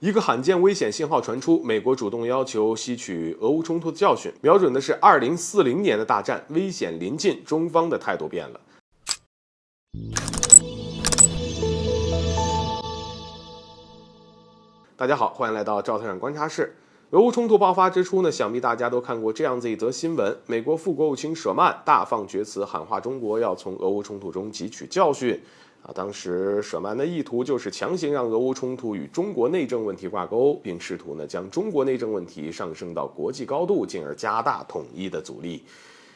一个罕见危险信号传出，美国主动要求吸取俄乌冲突的教训，瞄准的是2040年的大战，危险临近，中方的态度变了。大家好，欢迎来到赵特产观察室。俄乌冲突爆发之初呢，想必大家都看过这样子一则新闻：美国副国务卿舍曼大放厥词，喊话中国要从俄乌冲突中汲取教训。当时舍曼的意图就是强行让俄乌冲突与中国内政问题挂钩，并试图将中国内政问题上升到国际高度，进而加大统一的阻力。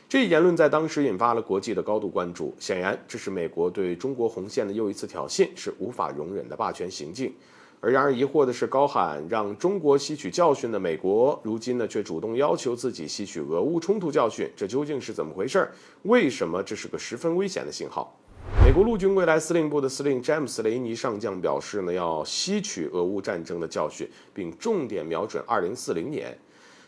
这一言论在当时引发了国际的高度关注，显然这是美国对中国红线的又一次挑衅，是无法容忍的霸权行径。而让人疑惑的是，高喊让中国吸取教训的美国，如今呢却主动要求自己吸取俄乌冲突教训，这究竟是怎么回事？为什么这是个十分危险的信号？美国陆军未来司令部的司令詹姆斯·雷尼上将表示呢，要吸取俄乌战争的教训，并重点瞄准2040年。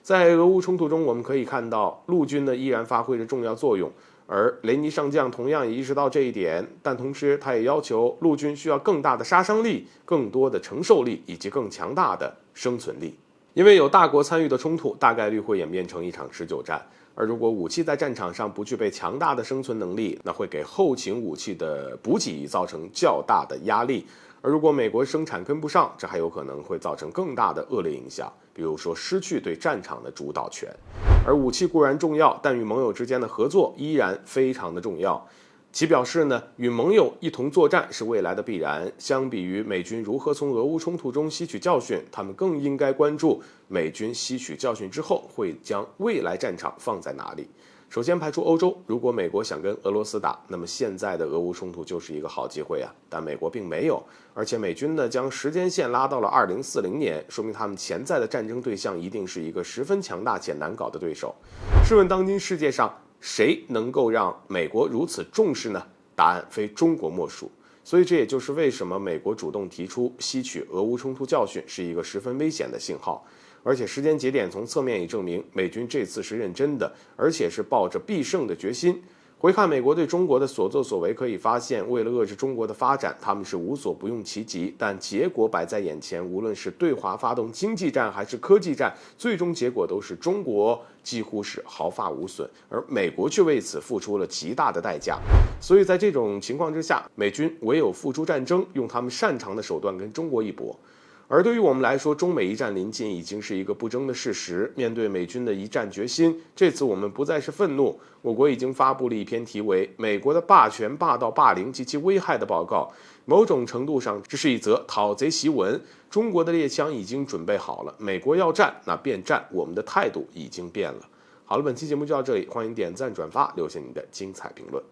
在俄乌冲突中，我们可以看到陆军呢依然发挥着重要作用，而雷尼上将同样也意识到这一点，但同时他也要求陆军需要更大的杀伤力、更多的承受力以及更强大的生存力。因为有大国参与的冲突，大概率会演变成一场持久战。而如果武器在战场上不具备强大的生存能力，那会给后勤武器的补给造成较大的压力。而如果美国生产跟不上，这还有可能会造成更大的恶劣影响，比如说失去对战场的主导权。而武器固然重要，但与盟友之间的合作依然非常的重要。其表示呢，与盟友一同作战是未来的必然。相比于美军如何从俄乌冲突中吸取教训，他们更应该关注美军吸取教训之后会将未来战场放在哪里。首先排除欧洲，如果美国想跟俄罗斯打，那么现在的俄乌冲突就是一个好机会啊。但美国并没有，而且美军呢将时间线拉到了2040年，说明他们潜在的战争对象一定是一个十分强大且难搞的对手。试问当今世界上谁能够让美国如此重视呢？答案非中国莫属。所以这也就是为什么美国主动提出吸取俄乌冲突教训是一个十分危险的信号。而且时间节点从侧面也证明，美军这次是认真的，而且是抱着必胜的决心。回看美国对中国的所作所为，可以发现，为了遏制中国的发展，他们是无所不用其极，但结果摆在眼前，无论是对华发动经济战还是科技战，最终结果都是中国几乎是毫发无损，而美国却为此付出了极大的代价。所以在这种情况之下，美军唯有付诸战争，用他们擅长的手段跟中国一搏。而对于我们来说，中美一战临近已经是一个不争的事实。面对美军的一战决心，这次我们不再是愤怒，我国已经发布了一篇题为《美国的霸权、霸道、霸凌及其危害》的报告。某种程度上，这是一则讨贼檄文。中国的猎枪已经准备好了，美国要战，那便战，我们的态度已经变了。好了，本期节目就到这里，欢迎点赞、转发，留下您的精彩评论。